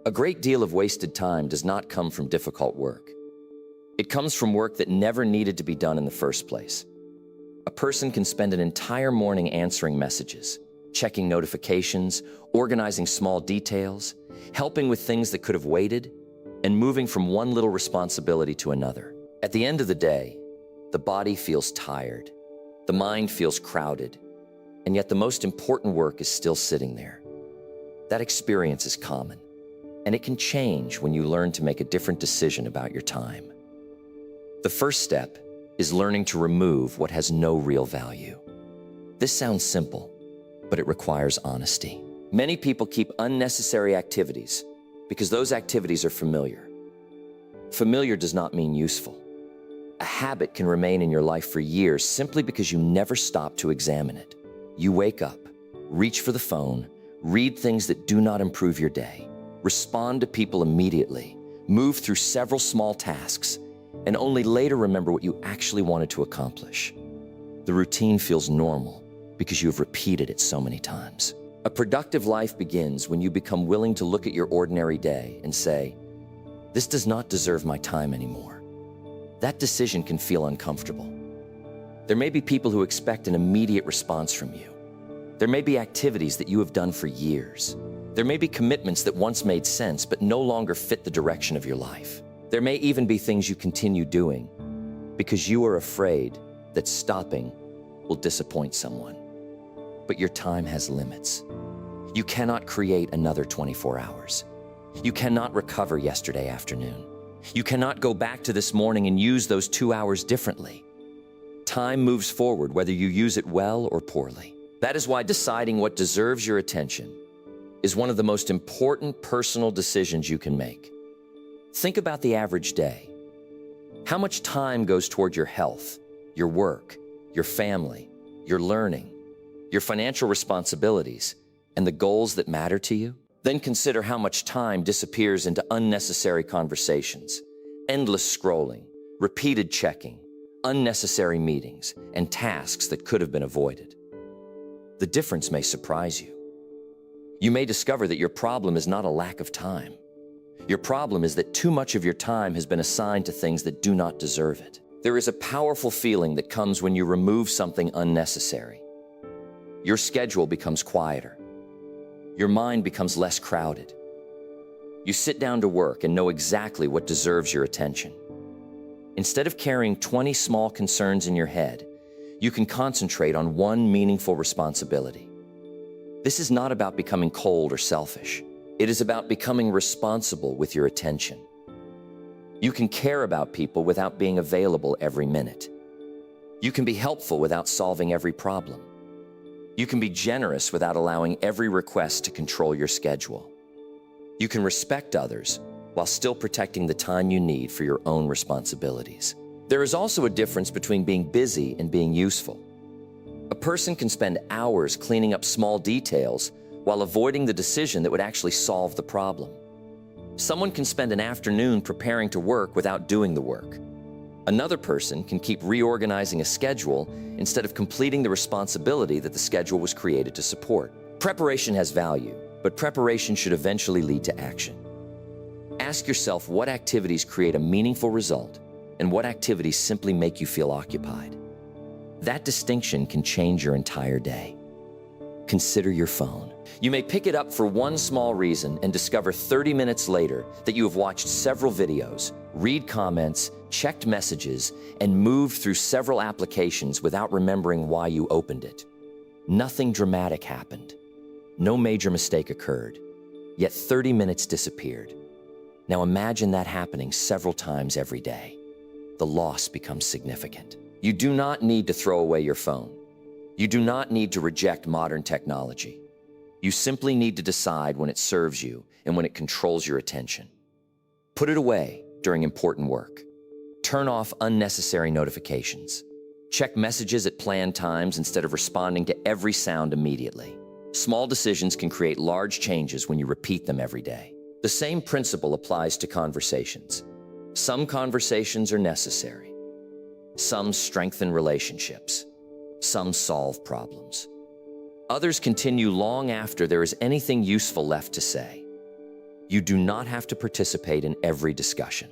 A great deal of wasted time does not come from difficult work. It comes from work that never needed to be done in the first place. A person can spend an entire morning answering messages, checking notifications, organizing small details, helping with things that could have waited, and moving from one little responsibility to another. At the end of the day, the body feels tired, the mind feels crowded, and yet the most important work is still sitting there. That experience is common, and it can change when you learn to make a different decision about your time. The first step is learning to remove what has no real value. This sounds simple, but it requires honesty. Many people keep unnecessary activities because those activities are familiar. Familiar does not mean useful. A habit can remain in your life for years simply because you never stop to examine it. You wake up, reach for the phone, read things that do not improve your day, respond to people immediately, move through several small tasks, and only later remember what you actually wanted to accomplish. The routine feels normal because you have repeated it so many times. A productive life begins when you become willing to look at your ordinary day and say, "This does not deserve my time anymore." That decision can feel uncomfortable. There may be people who expect an immediate response from you. There may be activities that you have done for years. There may be commitments that once made sense but no longer fit the direction of your life. There may even be things you continue doing because you are afraid that stopping will disappoint someone. But your time has limits. You cannot create another 24 hours. You cannot recover yesterday afternoon. You cannot go back to this morning and use those 2 hours differently. Time moves forward whether you use it well or poorly. That is why deciding what deserves your attention is one of the most important personal decisions you can make. Think about the average day. How much time goes toward your health, your work, your family, your learning, your financial responsibilities, and the goals that matter to you? Then consider how much time disappears into unnecessary conversations, endless scrolling, repeated checking, unnecessary meetings, and tasks that could have been avoided. The difference may surprise you. You may discover that your problem is not a lack of time. Your problem is that too much of your time has been assigned to things that do not deserve it. There is a powerful feeling that comes when you remove something unnecessary. Your schedule becomes quieter. Your mind becomes less crowded. You sit down to work and know exactly what deserves your attention. Instead of carrying 20 small concerns in your head, you can concentrate on one meaningful responsibility. This is not about becoming cold or selfish. It is about becoming responsible with your attention. You can care about people without being available every minute. You can be helpful without solving every problem. You can be generous without allowing every request to control your schedule. You can respect others while still protecting the time you need for your own responsibilities. There is also a difference between being busy and being useful. A person can spend hours cleaning up small details while avoiding the decision that would actually solve the problem. Someone can spend an afternoon preparing to work without doing the work. Another person can keep reorganizing a schedule instead of completing the responsibility that the schedule was created to support. Preparation has value, but preparation should eventually lead to action. Ask yourself what activities create a meaningful result and what activities simply make you feel occupied. That distinction can change your entire day. Consider your phone. You may pick it up for one small reason and discover 30 minutes later that you have watched several videos, read comments, checked messages, and moved through several applications without remembering why you opened it. Nothing dramatic happened. No major mistake occurred. Yet 30 minutes disappeared. Now imagine that happening several times every day. The loss becomes significant. You do not need to throw away your phone. You do not need to reject modern technology. You simply need to decide when it serves you and when it controls your attention. Put it away during important work. Turn off unnecessary notifications. Check messages at planned times instead of responding to every sound immediately. Small decisions can create large changes when you repeat them every day. The same principle applies to conversations. Some conversations are necessary. Some strengthen relationships. Some solve problems. Others continue long after there is anything useful left to say. You do not have to participate in every discussion.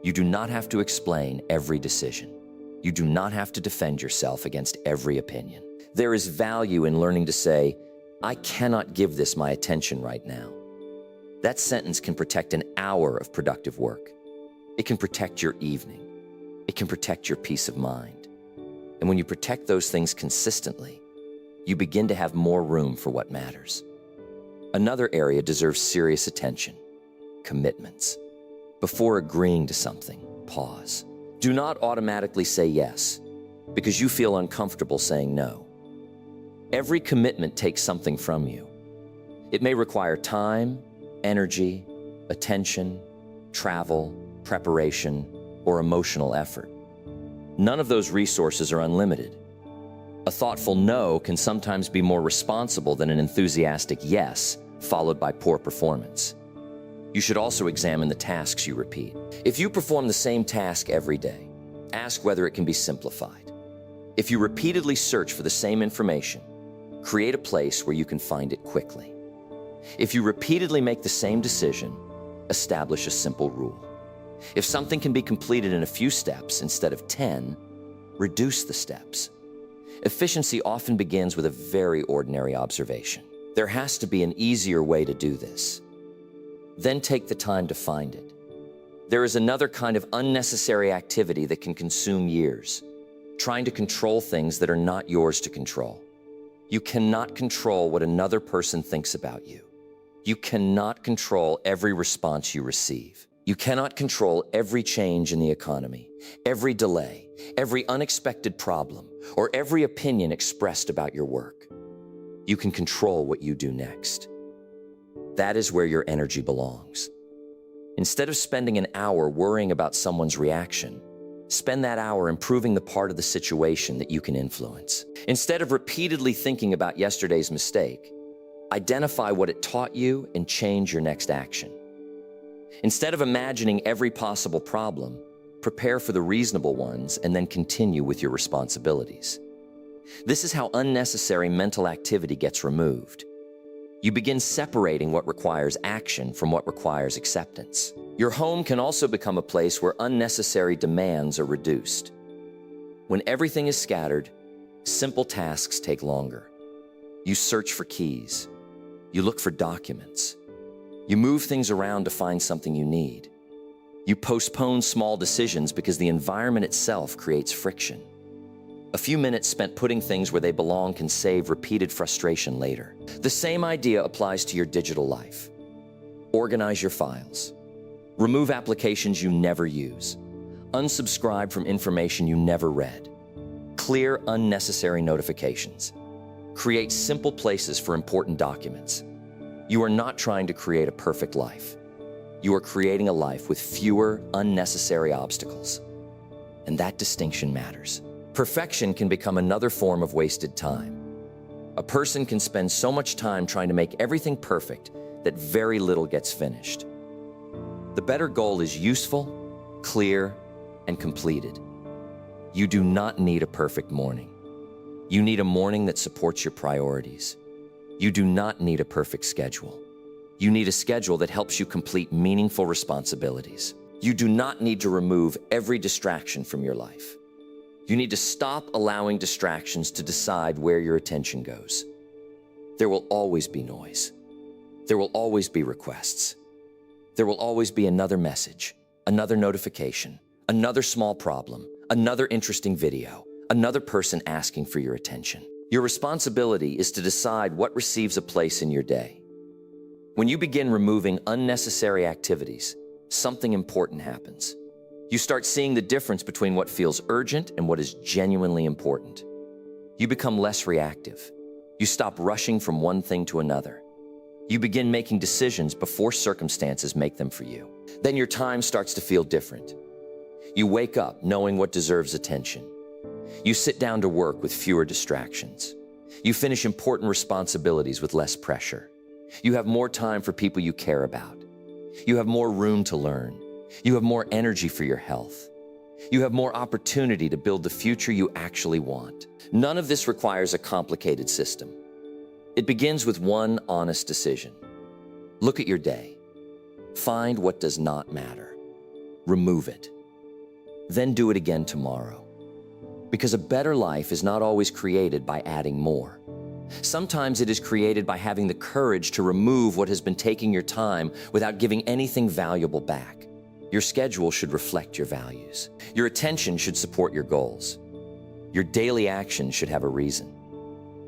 You do not have to explain every decision. You do not have to defend yourself against every opinion. There is value in learning to say, I cannot give this my attention right now. That sentence can protect an hour of productive work. It can protect your evening. It can protect your peace of mind. And when you protect those things consistently, you begin to have more room for what matters. Another area deserves serious attention: commitments. Before agreeing to something, pause. Do not automatically say yes because you feel uncomfortable saying no. Every commitment takes something from you. It may require time, energy, attention, travel, preparation, or emotional effort. None of those resources are unlimited. A thoughtful no can sometimes be more responsible than an enthusiastic yes, followed by poor performance. You should also examine the tasks you repeat. If you perform the same task every day, ask whether it can be simplified. If you repeatedly search for the same information, create a place where you can find it quickly. If you repeatedly make the same decision, establish a simple rule. If something can be completed in a few steps instead of 10, reduce the steps. Efficiency often begins with a very ordinary observation. There has to be an easier way to do this. Then take the time to find it. There is another kind of unnecessary activity that can consume years, trying to control things that are not yours to control. You cannot control what another person thinks about you. You cannot control every response you receive. You cannot control every change in the economy, every delay, every unexpected problem, or every opinion expressed about your work. You can control what you do next. That is where your energy belongs. Instead of spending an hour worrying about someone's reaction, spend that hour improving the part of the situation that you can influence. Instead of repeatedly thinking about yesterday's mistake, identify what it taught you and change your next action. Instead of imagining every possible problem, prepare for the reasonable ones and then continue with your responsibilities. This is how unnecessary mental activity gets removed. You begin separating what requires action from what requires acceptance. Your home can also become a place where unnecessary demands are reduced. When everything is scattered, simple tasks take longer. You search for keys. You look for documents. You move things around to find something you need. You postpone small decisions because the environment itself creates friction. A few minutes spent putting things where they belong can save repeated frustration later. The same idea applies to your digital life. Organize your files. Remove applications you never use. Unsubscribe from information you never read. Clear unnecessary notifications. Create simple places for important documents. You are not trying to create a perfect life. You are creating a life with fewer unnecessary obstacles. And that distinction matters. Perfection can become another form of wasted time. A person can spend so much time trying to make everything perfect that very little gets finished. The better goal is useful, clear, and completed. You do not need a perfect morning. You need a morning that supports your priorities. You do not need a perfect schedule. You need a schedule that helps you complete meaningful responsibilities. You do not need to remove every distraction from your life. You need to stop allowing distractions to decide where your attention goes. There will always be noise. There will always be requests. There will always be another message, another notification, another small problem, another interesting video, another person asking for your attention. Your responsibility is to decide what receives a place in your day. When you begin removing unnecessary activities, something important happens. You start seeing the difference between what feels urgent and what is genuinely important. You become less reactive. You stop rushing from one thing to another. You begin making decisions before circumstances make them for you. Then your time starts to feel different. You wake up knowing what deserves attention. You sit down to work with fewer distractions. You finish important responsibilities with less pressure. You have more time for people you care about. You have more room to learn. You have more energy for your health. You have more opportunity to build the future you actually want. None of this requires a complicated system. It begins with one honest decision. Look at your day. Find what does not matter. Remove it. Then do it again tomorrow. Because a better life is not always created by adding more. Sometimes it is created by having the courage to remove what has been taking your time without giving anything valuable back. Your schedule should reflect your values. Your attention should support your goals. Your daily actions should have a reason.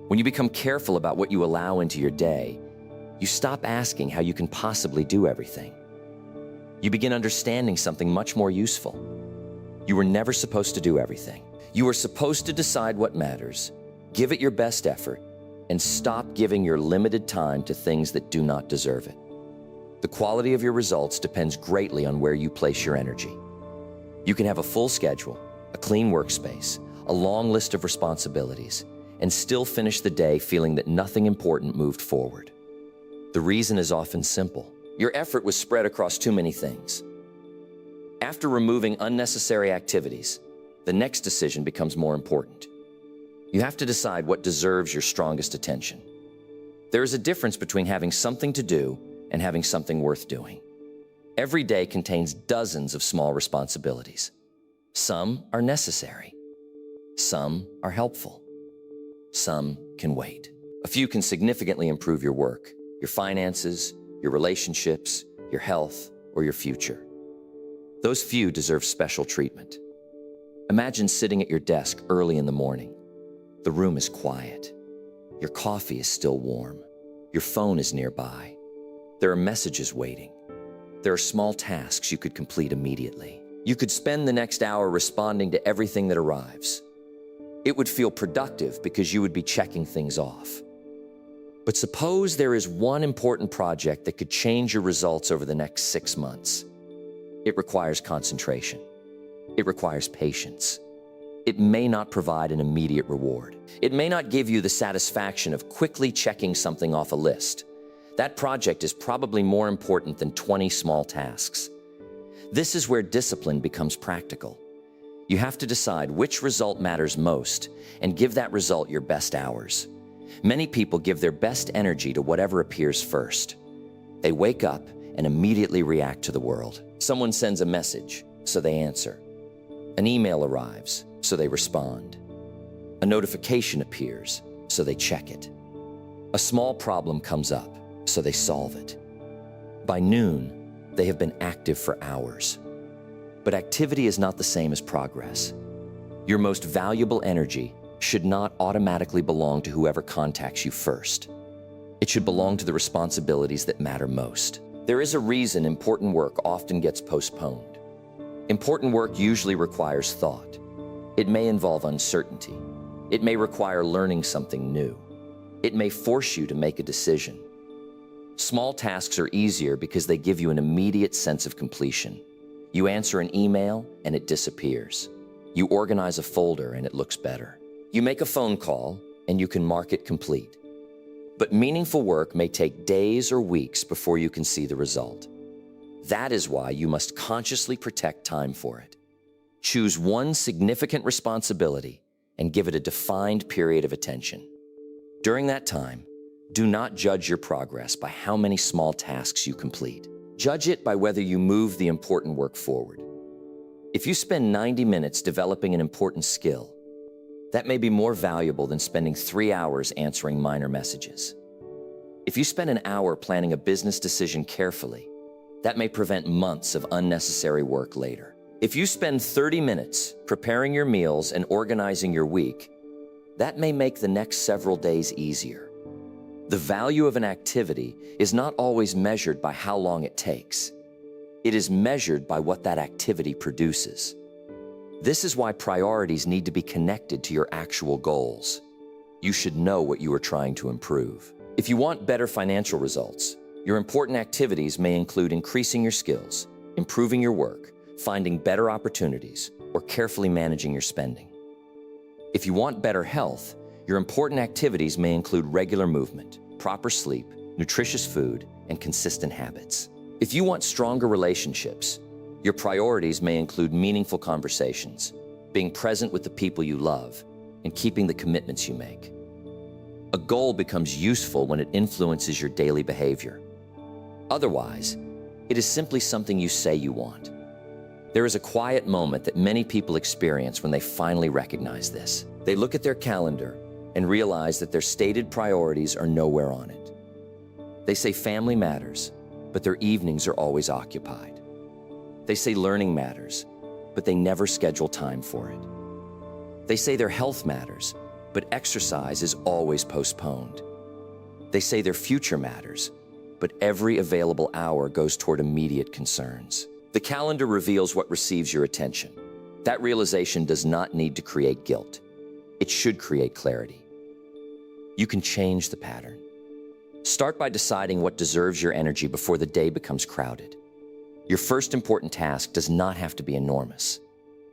When you become careful about what you allow into your day, you stop asking how you can possibly do everything. You begin understanding something much more useful. You were never supposed to do everything. You are supposed to decide what matters, give it your best effort, and stop giving your limited time to things that do not deserve it. The quality of your results depends greatly on where you place your energy. You can have a full schedule, a clean workspace, a long list of responsibilities, and still finish the day feeling that nothing important moved forward. The reason is often simple. Your effort was spread across too many things. After removing unnecessary activities, the next decision becomes more important. You have to decide what deserves your strongest attention. There is a difference between having something to do and having something worth doing. Every day contains dozens of small responsibilities. Some are necessary. Some are helpful. Some can wait. A few can significantly improve your work, your finances, your relationships, your health, or your future. Those few deserve special treatment. Imagine sitting at your desk early in the morning. The room is quiet. Your coffee is still warm. Your phone is nearby. There are messages waiting. There are small tasks you could complete immediately. You could spend the next hour responding to everything that arrives. It would feel productive because you would be checking things off. But suppose there is one important project that could change your results over the next 6 months. It requires concentration. It requires patience. It may not provide an immediate reward. It may not give you the satisfaction of quickly checking something off a list. That project is probably more important than 20 small tasks. This is where discipline becomes practical. You have to decide which result matters most and give that result your best hours. Many people give their best energy to whatever appears first. They wake up and immediately react to the world. Someone sends a message, so they answer. An email arrives, so they respond. A notification appears, so they check it. A small problem comes up, so they solve it. By noon, they have been active for hours. But activity is not the same as progress. Your most valuable energy should not automatically belong to whoever contacts you first. It should belong to the responsibilities that matter most. There is a reason important work often gets postponed. Important work usually requires thought. It may involve uncertainty. It may require learning something new. It may force you to make a decision. Small tasks are easier because they give you an immediate sense of completion. You answer an email and it disappears. You organize a folder and it looks better. You make a phone call and you can mark it complete. But meaningful work may take days or weeks before you can see the result. That is why you must consciously protect time for it. Choose one significant responsibility and give it a defined period of attention. During that time, do not judge your progress by how many small tasks you complete. Judge it by whether you move the important work forward. If you spend 90 minutes developing an important skill, that may be more valuable than spending 3 hours answering minor messages. If you spend an hour planning a business decision carefully, that may prevent months of unnecessary work later. If you spend 30 minutes preparing your meals and organizing your week, that may make the next several days easier. The value of an activity is not always measured by how long it takes. It is measured by what that activity produces. This is why priorities need to be connected to your actual goals. You should know what you are trying to improve. If you want better financial results, your important activities may include increasing your skills, improving your work, finding better opportunities, or carefully managing your spending. If you want better health, your important activities may include regular movement, proper sleep, nutritious food, and consistent habits. If you want stronger relationships, your priorities may include meaningful conversations, being present with the people you love, and keeping the commitments you make. A goal becomes useful when it influences your daily behavior. Otherwise, It is simply something you say you want. There is a quiet moment that many people experience when they finally recognize this. They look at their calendar and realize that their stated priorities are nowhere on it. They say family matters, but their evenings are always occupied. They say learning matters, but they never schedule time for it. They say their health matters, but exercise is always postponed. They say their future matters, but every available hour goes toward immediate concerns. The calendar reveals what receives your attention. That realization does not need to create guilt. It should create clarity. You can change the pattern. Start by deciding what deserves your energy before the day becomes crowded. Your first important task does not have to be enormous.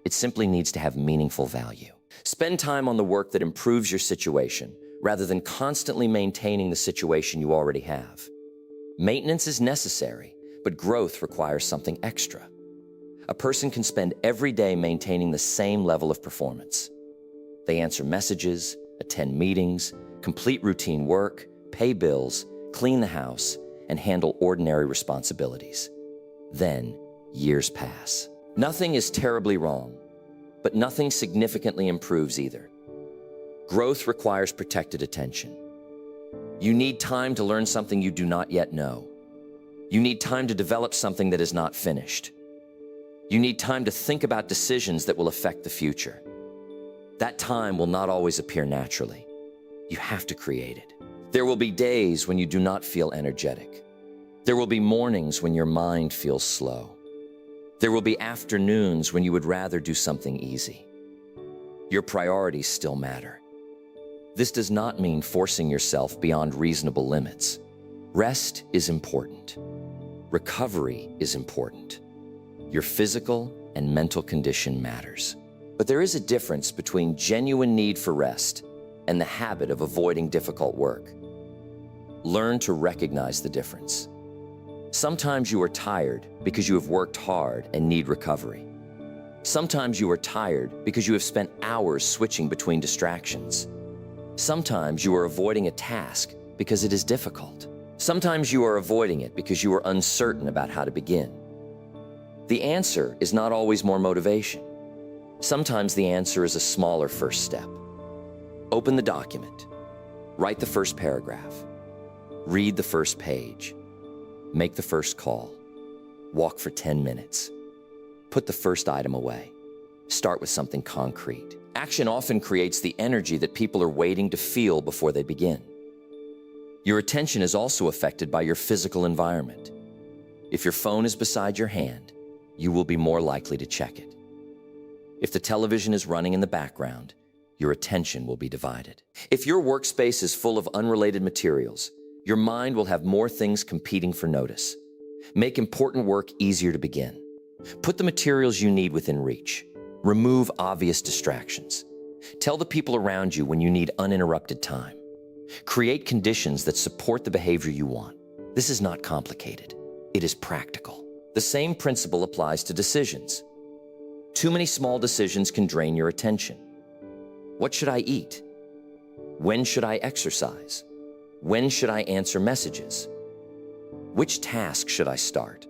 It simply needs to have meaningful value. Spend time on the work that improves your situation, rather than constantly maintaining the situation you already have. Maintenance is necessary, but growth requires something extra. A person can spend every day maintaining the same level of performance. They answer messages, attend meetings, complete routine work, pay bills, clean the house, and handle ordinary responsibilities. Then, years pass. Nothing is terribly wrong, but nothing significantly improves either. Growth requires protected attention. You need time to learn something you do not yet know. You need time to develop something that is not finished. You need time to think about decisions that will affect the future. That time will not always appear naturally. You have to create it. There will be days when you do not feel energetic. There will be mornings when your mind feels slow. There will be afternoons when you would rather do something easy. Your priorities still matter. This does not mean forcing yourself beyond reasonable limits. Rest is important. Recovery is important. Your physical and mental condition matters. But there is a difference between genuine need for rest and the habit of avoiding difficult work. Learn to recognize the difference. Sometimes you are tired because you have worked hard and need recovery. Sometimes you are tired because you have spent hours switching between distractions. Sometimes you are avoiding a task because it is difficult. Sometimes you are avoiding it because you are uncertain about how to begin. The answer is not always more motivation. Sometimes the answer is a smaller first step. Open the document. Write the first paragraph. Read the first page. Make the first call. Walk for 10 minutes. Put the first item away. Start with something concrete. Action often creates the energy that people are waiting to feel before they begin. Your attention is also affected by your physical environment. If your phone is beside your hand, you will be more likely to check it. If the television is running in the background, your attention will be divided. If your workspace is full of unrelated materials, your mind will have more things competing for notice. Make important work easier to begin. Put the materials you need within reach. Remove obvious distractions. Tell the people around you when you need uninterrupted time. Create conditions that support the behavior you want. This is not complicated. It is practical. The same principle applies to decisions. Too many small decisions can drain your attention. What should I eat? When should I exercise? When should I answer messages? Which task should I start?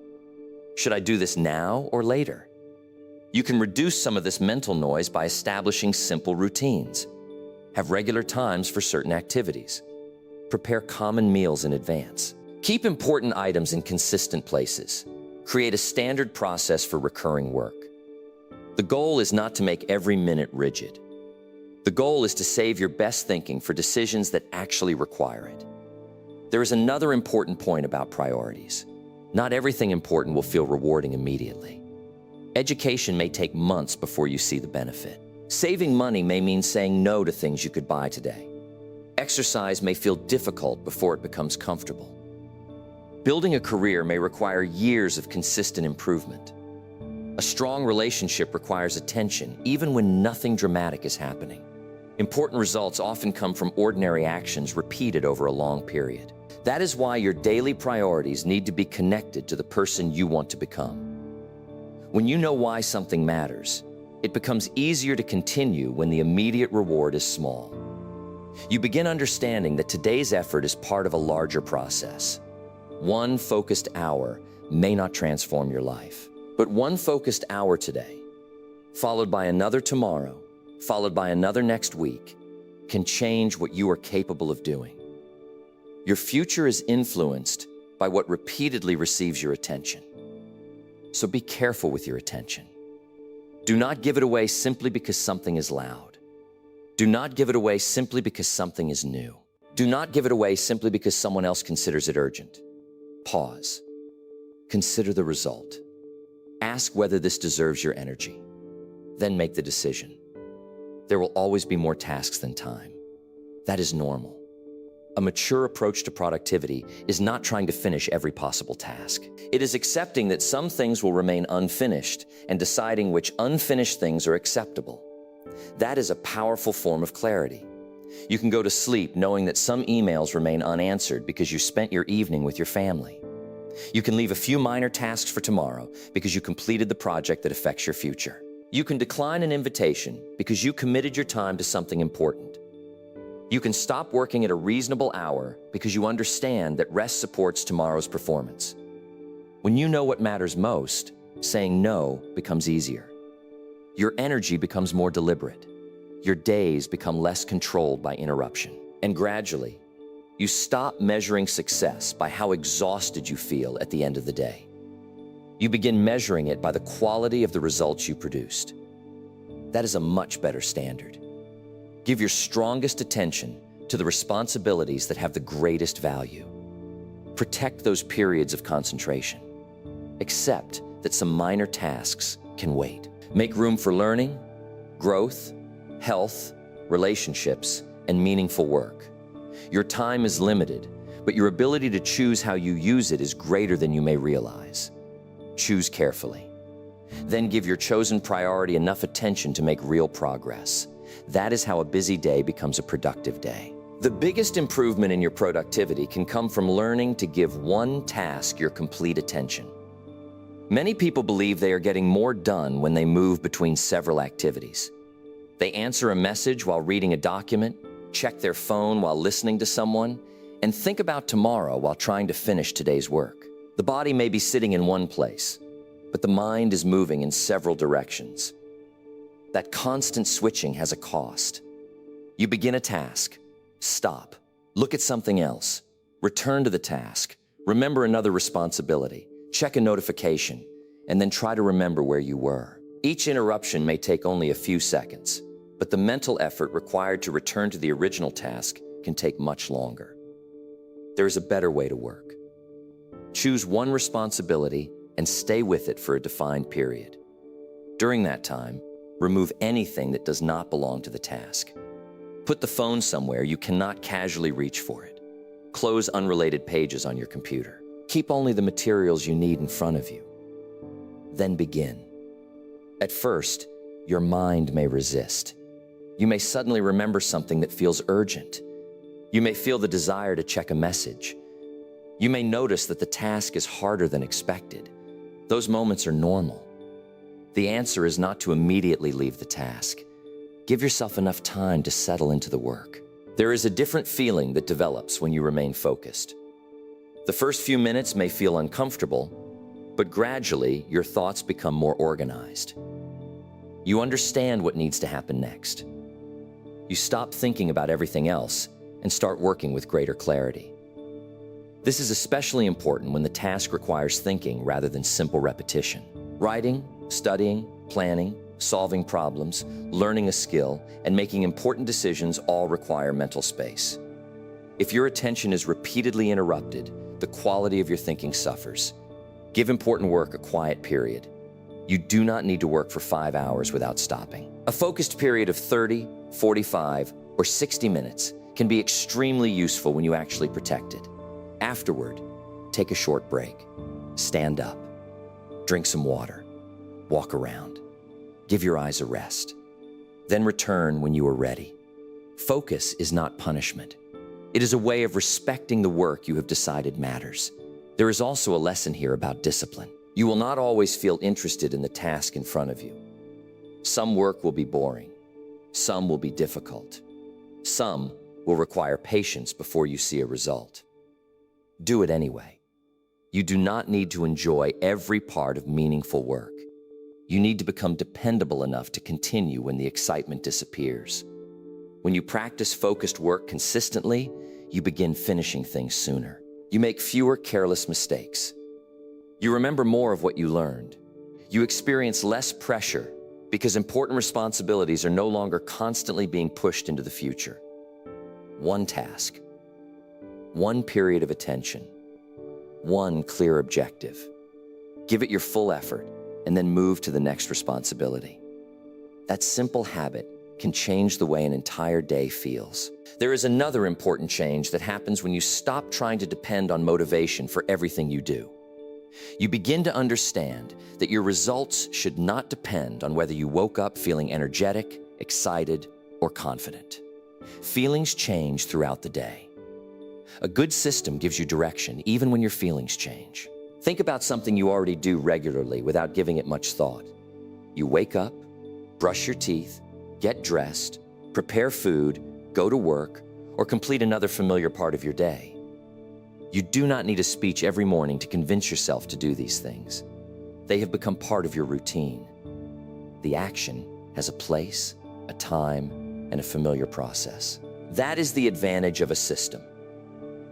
Should I do this now or later? You can reduce some of this mental noise by establishing simple routines. Have regular times for certain activities. Prepare common meals in advance. Keep important items in consistent places. Create a standard process for recurring work. The goal is not to make every minute rigid. The goal is to save your best thinking for decisions that actually require it. There is another important point about priorities. Not everything important will feel rewarding immediately. Education may take months before you see the benefit. Saving money may mean saying no to things you could buy today. Exercise may feel difficult before it becomes comfortable. Building a career may require years of consistent improvement. A strong relationship requires attention, even when nothing dramatic is happening. Important results often come from ordinary actions repeated over a long period. That is why your daily priorities need to be connected to the person you want to become. When you know why something matters, it becomes easier to continue when the immediate reward is small. You begin understanding that today's effort is part of a larger process. One focused hour may not transform your life, but one focused hour today, followed by another tomorrow, followed by another next week, can change what you are capable of doing. Your future is influenced by what repeatedly receives your attention. So be careful with your attention. Do not give it away simply because something is loud. Do not give it away simply because something is new. Do not give it away simply because someone else considers it urgent. Pause. Consider the result. Ask whether this deserves your energy. Then make the decision. There will always be more tasks than time. That is normal. A mature approach to productivity is not trying to finish every possible task. It is accepting that some things will remain unfinished and deciding which unfinished things are acceptable. That is a powerful form of clarity. You can go to sleep knowing that some emails remain unanswered because you spent your evening with your family. You can leave a few minor tasks for tomorrow because you completed the project that affects your future. You can decline an invitation because you committed your time to something important. You can stop working at a reasonable hour because you understand that rest supports tomorrow's performance. When you know what matters most, saying no becomes easier. Your energy becomes more deliberate. Your days become less controlled by interruption. And gradually, you stop measuring success by how exhausted you feel at the end of the day. You begin measuring it by the quality of the results you produced. That is a much better standard. Give your strongest attention to the responsibilities that have the greatest value. Protect those periods of concentration. Accept that some minor tasks can wait. Make room for learning, growth, health, relationships, and meaningful work. Your time is limited, but your ability to choose how you use it is greater than you may realize. Choose carefully. Then give your chosen priority enough attention to make real progress. That is how a busy day becomes a productive day. The biggest improvement in your productivity can come from learning to give one task your complete attention. Many people believe they are getting more done when they move between several activities. They answer a message while reading a document, check their phone while listening to someone, and think about tomorrow while trying to finish today's work. The body may be sitting in one place, but the mind is moving in several directions. That constant switching has a cost. You begin a task, stop, look at something else, return to the task, remember another responsibility, check a notification, and then try to remember where you were. Each interruption may take only a few seconds, but the mental effort required to return to the original task can take much longer. There is a better way to work. Choose one responsibility and stay with it for a defined period. During that time, remove anything that does not belong to the task. Put the phone somewhere you cannot casually reach for it. Close unrelated pages on your computer. Keep only the materials you need in front of you. Then begin. At first, your mind may resist. You may suddenly remember something that feels urgent. You may feel the desire to check a message. You may notice that the task is harder than expected. Those moments are normal. The answer is not to immediately leave the task. Give yourself enough time to settle into the work. There is a different feeling that develops when you remain focused. The first few minutes may feel uncomfortable, but gradually your thoughts become more organized. You understand what needs to happen next. You stop thinking about everything else and start working with greater clarity. This is especially important when the task requires thinking rather than simple repetition. Writing, studying, planning, solving problems, learning a skill, and making important decisions all require mental space. If your attention is repeatedly interrupted, the quality of your thinking suffers. Give important work a quiet period. You do not need to work for 5 hours without stopping. A focused period of 30, 45, or 60 minutes can be extremely useful when you actually protect it. Afterward, take a short break. Stand up. Drink some water. Walk around. Give your eyes a rest. Then return when you are ready. Focus is not punishment. It is a way of respecting the work you have decided matters. There is also a lesson here about discipline. You will not always feel interested in the task in front of you. Some work will be boring. Some will be difficult. Some will require patience before you see a result. Do it anyway. You do not need to enjoy every part of meaningful work. You need to become dependable enough to continue when the excitement disappears. When you practice focused work consistently, you begin finishing things sooner. You make fewer careless mistakes. You remember more of what you learned. You experience less pressure because important responsibilities are no longer constantly being pushed into the future. One task, one period of attention, one clear objective. Give it your full effort and then move to the next responsibility. That simple habit can change the way an entire day feels. There is another important change that happens when you stop trying to depend on motivation for everything you do. You begin to understand that your results should not depend on whether you woke up feeling energetic, excited, or confident. Feelings change throughout the day. A good system gives you direction even when your feelings change. Think about something you already do regularly without giving it much thought. You wake up, brush your teeth, get dressed, prepare food, go to work, or complete another familiar part of your day. You do not need a speech every morning to convince yourself to do these things. They have become part of your routine. The action has a place, a time, and a familiar process. That is the advantage of a system.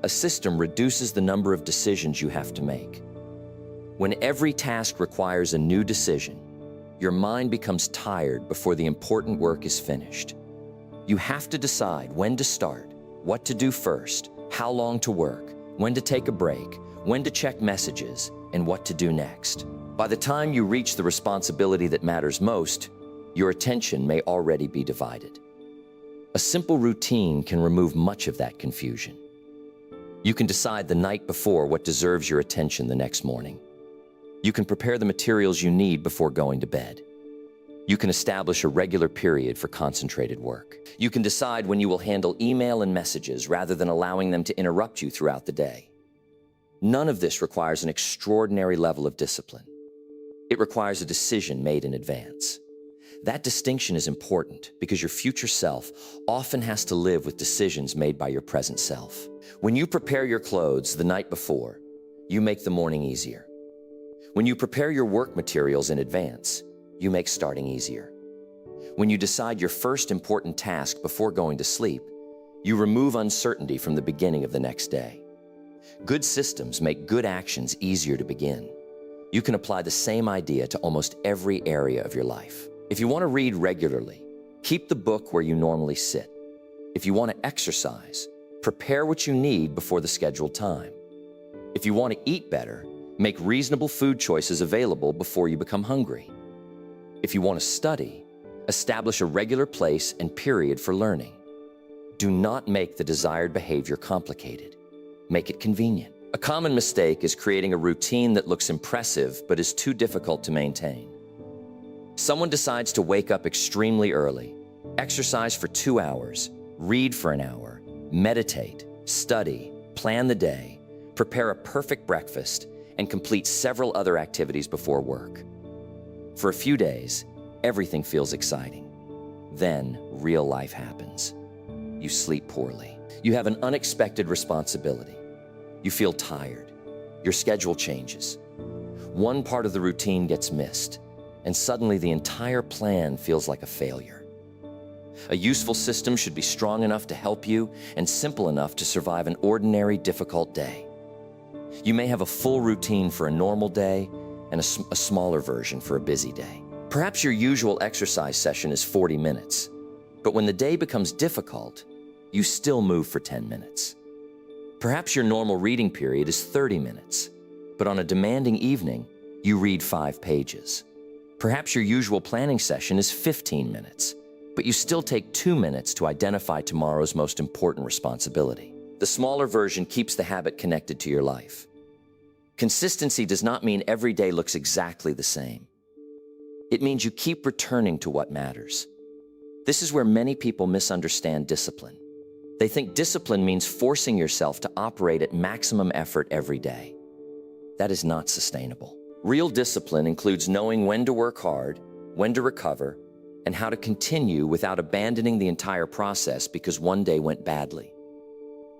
A system reduces the number of decisions you have to make. When every task requires a new decision, your mind becomes tired before the important work is finished. You have to decide when to start, what to do first, how long to work, when to take a break, when to check messages, and what to do next. By the time you reach the responsibility that matters most, your attention may already be divided. A simple routine can remove much of that confusion. You can decide the night before what deserves your attention the next morning. You can prepare the materials you need before going to bed. You can establish a regular period for concentrated work. You can decide when you will handle email and messages rather than allowing them to interrupt you throughout the day. None of this requires an extraordinary level of discipline. It requires a decision made in advance. That distinction is important because your future self often has to live with decisions made by your present self. When you prepare your clothes the night before, you make the morning easier. When you prepare your work materials in advance, you make starting easier. When you decide your first important task before going to sleep, you remove uncertainty from the beginning of the next day. Good systems make good actions easier to begin. You can apply the same idea to almost every area of your life. If you want to read regularly, keep the book where you normally sit. If you want to exercise, prepare what you need before the scheduled time. If you want to eat better, make reasonable food choices available before you become hungry. If you want to study, establish a regular place and period for learning. Do not make the desired behavior complicated. Make it convenient. A common mistake is creating a routine that looks impressive but is too difficult to maintain. Someone decides to wake up extremely early, exercise for 2 hours, read for an hour, meditate, study, plan the day, prepare a perfect breakfast, and complete several other activities before work. For a few days, everything feels exciting. Then, real life happens. You sleep poorly. You have an unexpected responsibility. You feel tired. Your schedule changes. One part of the routine gets missed, and suddenly the entire plan feels like a failure. A useful system should be strong enough to help you and simple enough to survive an ordinary, difficult day. You may have a full routine for a normal day and a smaller version for a busy day. Perhaps your usual exercise session is 40 minutes, but when the day becomes difficult, you still move for 10 minutes. Perhaps your normal reading period is 30 minutes, but on a demanding evening, you read 5 pages. Perhaps your usual planning session is 15 minutes, but you still take 2 minutes to identify tomorrow's most important responsibility. The smaller version keeps the habit connected to your life. Consistency does not mean every day looks exactly the same. It means you keep returning to what matters. This is where many people misunderstand discipline. They think discipline means forcing yourself to operate at maximum effort every day. That is not sustainable. Real discipline includes knowing when to work hard, when to recover, and how to continue without abandoning the entire process because one day went badly.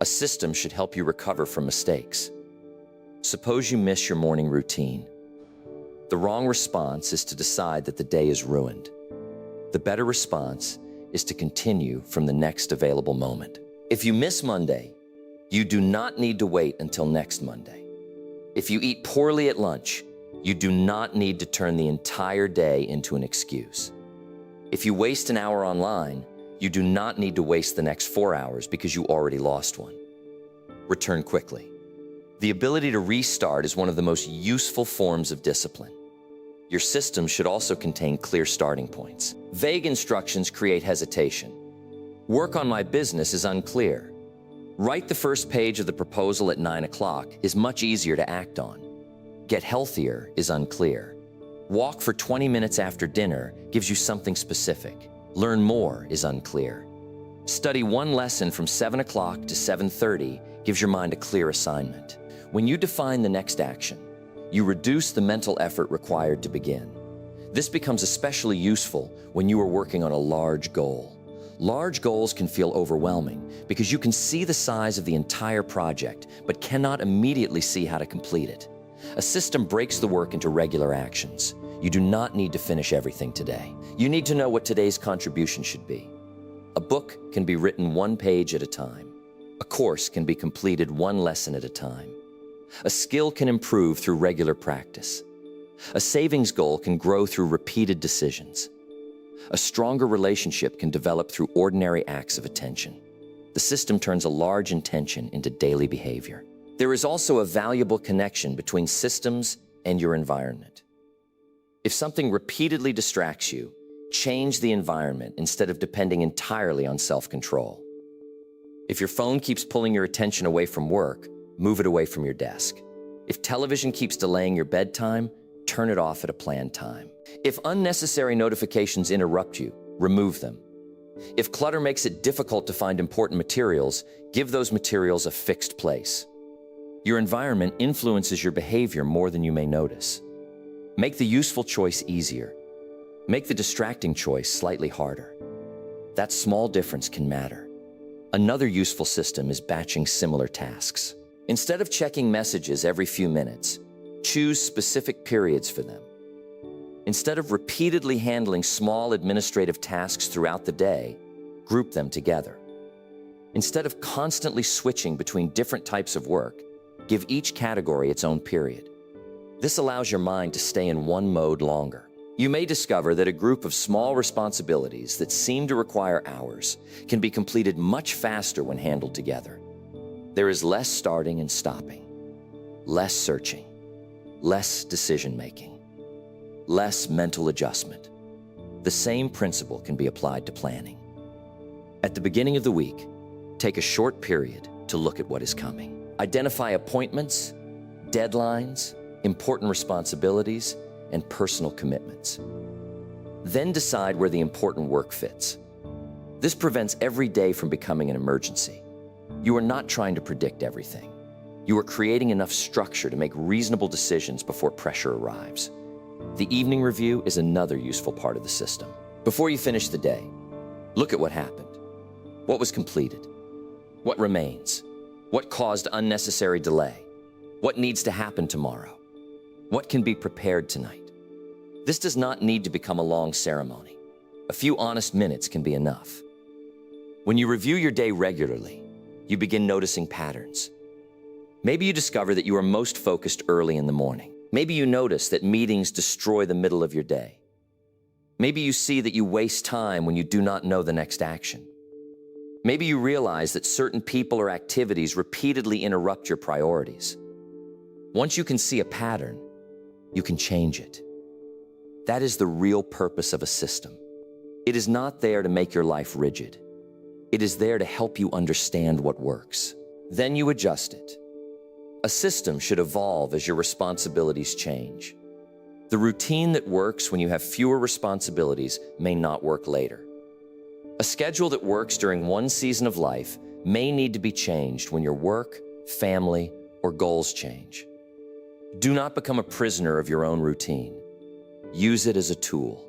A system should help you recover from mistakes. Suppose you miss your morning routine. The wrong response is to decide that the day is ruined. The better response is to continue from the next available moment. If you miss Monday, you do not need to wait until next Monday. If you eat poorly at lunch, you do not need to turn the entire day into an excuse. If you waste an hour online, you do not need to waste the next 4 hours because you already lost one. Return quickly. The ability to restart is one of the most useful forms of discipline. Your system should also contain clear starting points. Vague instructions create hesitation. Work on my business is unclear. Write the first page of the proposal at 9 o'clock is much easier to act on. Get healthier is unclear. Walk for 20 minutes after dinner gives you something specific. Learn more is unclear. Study one lesson from 7 o'clock to 7:30 gives your mind a clear assignment. When you define the next action, you reduce the mental effort required to begin. This becomes especially useful when you are working on a large goal. Large goals can feel overwhelming because you can see the size of the entire project, but cannot immediately see how to complete it. A system breaks the work into regular actions. You do not need to finish everything today. You need to know what today's contribution should be. A book can be written one page at a time. A course can be completed one lesson at a time. A skill can improve through regular practice. A savings goal can grow through repeated decisions. A stronger relationship can develop through ordinary acts of attention. The system turns a large intention into daily behavior. There is also a valuable connection between systems and your environment. If something repeatedly distracts you, change the environment instead of depending entirely on self-control. If your phone keeps pulling your attention away from work, move it away from your desk. If television keeps delaying your bedtime, turn it off at a planned time. If unnecessary notifications interrupt you, remove them. If clutter makes it difficult to find important materials, give those materials a fixed place. Your environment influences your behavior more than you may notice. Make the useful choice easier. Make the distracting choice slightly harder. That small difference can matter. Another useful system is batching similar tasks. Instead of checking messages every few minutes, choose specific periods for them. Instead of repeatedly handling small administrative tasks throughout the day, group them together. Instead of constantly switching between different types of work, give each category its own period. This allows your mind to stay in one mode longer. You may discover that a group of small responsibilities that seem to require hours can be completed much faster when handled together. There is less starting and stopping, less searching, less decision-making, less mental adjustment. The same principle can be applied to planning. At the beginning of the week, take a short period to look at what is coming. Identify appointments, deadlines, important responsibilities, and personal commitments. Then decide where the important work fits. This prevents every day from becoming an emergency. You are not trying to predict everything. You are creating enough structure to make reasonable decisions before pressure arrives. The evening review is another useful part of the system. Before you finish the day, look at what happened. What was completed? What remains? What caused unnecessary delay? What needs to happen tomorrow? What can be prepared tonight? This does not need to become a long ceremony. A few honest minutes can be enough. When you review your day regularly, you begin noticing patterns. Maybe you discover that you are most focused early in the morning. Maybe you notice that meetings destroy the middle of your day. Maybe you see that you waste time when you do not know the next action. Maybe you realize that certain people or activities repeatedly interrupt your priorities. Once you can see a pattern, you can change it. That is the real purpose of a system. It is not there to make your life rigid. It is there to help you understand what works. Then you adjust it. A system should evolve as your responsibilities change. The routine that works when you have fewer responsibilities may not work later. A schedule that works during one season of life may need to be changed when your work, family, or goals change. Do not become a prisoner of your own routine. Use it as a tool.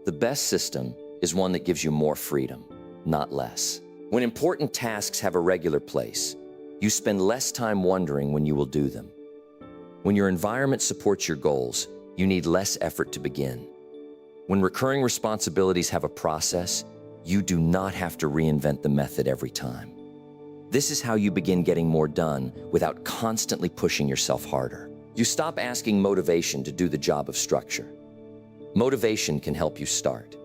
The best system is one that gives you more freedom, not less. When important tasks have a regular place, you spend less time wondering when you will do them. When your environment supports your goals, you need less effort to begin. When recurring responsibilities have a process, you do not have to reinvent the method every time. This is how you begin getting more done without constantly pushing yourself harder. You stop asking motivation to do the job of structure. Motivation can help you start.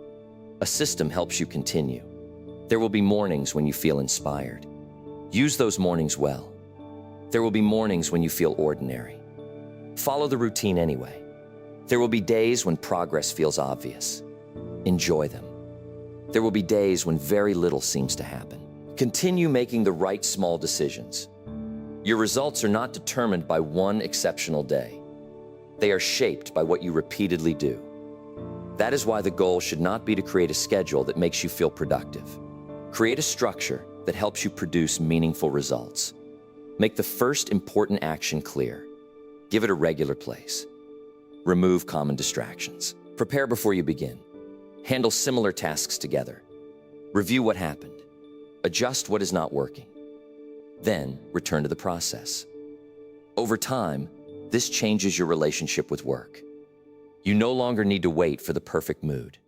A system helps you continue. There will be mornings when you feel inspired. Use those mornings well. There will be mornings when you feel ordinary. Follow the routine anyway. There will be days when progress feels obvious. Enjoy them. There will be days when very little seems to happen. Continue making the right small decisions. Your results are not determined by one exceptional day. They are shaped by what you repeatedly do. That is why the goal should not be to create a schedule that makes you feel productive. Create a structure that helps you produce meaningful results. Make the first important action clear. Give it a regular place. Remove common distractions. Prepare before you begin. Handle similar tasks together. Review what happened. Adjust what is not working. Then return to the process. Over time, this changes your relationship with work. You no longer need to wait for the perfect mood.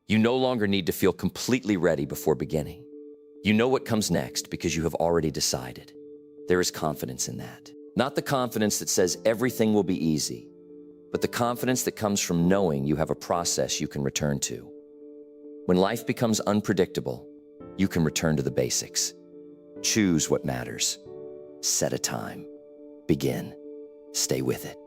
You no longer need to feel completely ready before beginning. You know what comes next because you have already decided. There is confidence in that. Not the confidence that says everything will be easy, but the confidence that comes from knowing you have a process you can return to. When life becomes unpredictable, you can return to the basics. Choose what matters. Set a time. Begin. Stay with it.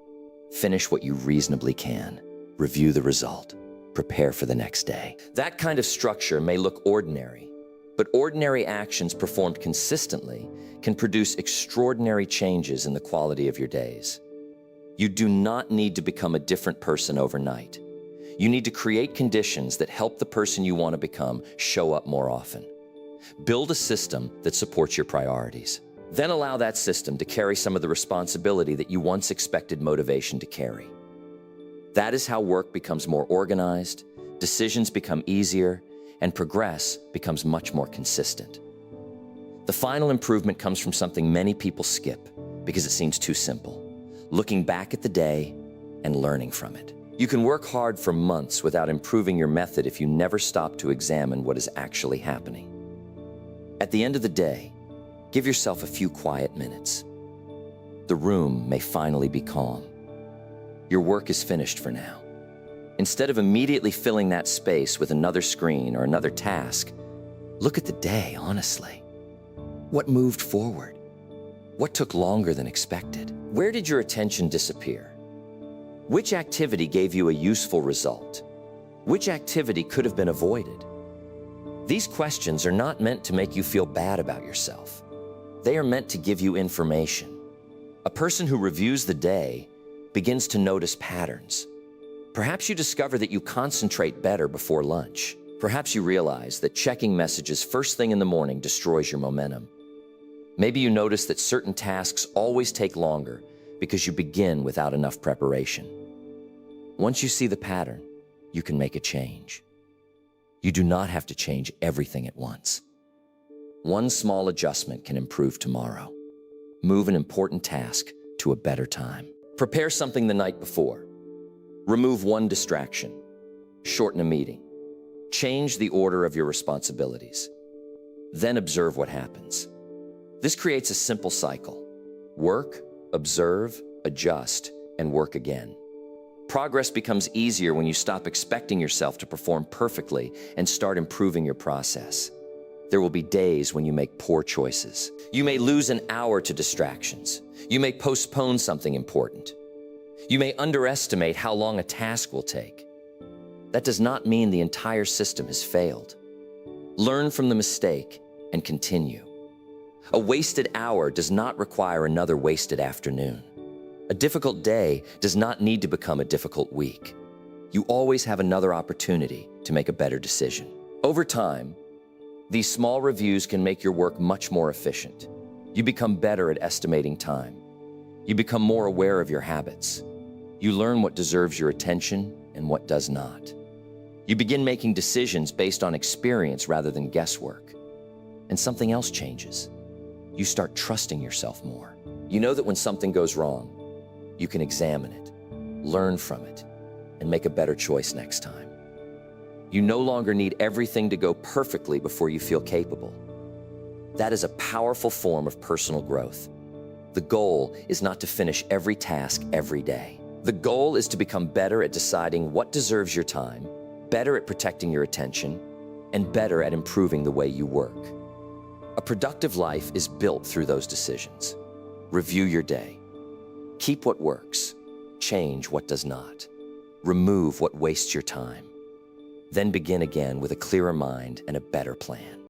Finish what you reasonably can. Review the result. Prepare for the next day. That kind of structure may look ordinary, but ordinary actions performed consistently can produce extraordinary changes in the quality of your days. You do not need to become a different person overnight. You need to create conditions that help the person you want to become show up more often. Build a system that supports your priorities. Then allow that system to carry some of the responsibility that you once expected motivation to carry. That is how work becomes more organized, decisions become easier, and progress becomes much more consistent. The final improvement comes from something many people skip because it seems too simple: looking back at the day and learning from it. You can work hard for months without improving your method if you never stop to examine what is actually happening. At the end of the day, give yourself a few quiet minutes. The room may finally be calm. Your work is finished for now. Instead of immediately filling that space with another screen or another task, look at the day honestly. What moved forward? What took longer than expected? Where did your attention disappear? Which activity gave you a useful result? Which activity could have been avoided? These questions are not meant to make you feel bad about yourself. They are meant to give you information. A person who reviews the day begins to notice patterns. Perhaps you discover that you concentrate better before lunch. Perhaps you realize that checking messages first thing in the morning destroys your momentum. Maybe you notice that certain tasks always take longer because you begin without enough preparation. Once you see the pattern, you can make a change. You do not have to change everything at once. One small adjustment can improve tomorrow. Move an important task to a better time. Prepare something the night before. Remove one distraction. Shorten a meeting. Change the order of your responsibilities. Then observe what happens. This creates a simple cycle. Work, observe, adjust, and work again. Progress becomes easier when you stop expecting yourself to perform perfectly and start improving your process. There will be days when you make poor choices. You may lose an hour to distractions. You may postpone something important. You may underestimate how long a task will take. That does not mean the entire system has failed. Learn from the mistake and continue. A wasted hour does not require another wasted afternoon. A difficult day does not need to become a difficult week. You always have another opportunity to make a better decision. Over time, these small reviews can make your work much more efficient. You become better at estimating time. You become more aware of your habits. You learn what deserves your attention and what does not. You begin making decisions based on experience rather than guesswork. And something else changes. You start trusting yourself more. You know that when something goes wrong, you can examine it, learn from it, and make a better choice next time. You no longer need everything to go perfectly before you feel capable. That is a powerful form of personal growth. The goal is not to finish every task every day. The goal is to become better at deciding what deserves your time, better at protecting your attention, and better at improving the way you work. A productive life is built through those decisions. Review your day. Keep what works. Change what does not. Remove what wastes your time. Then begin again with a clearer mind and a better plan.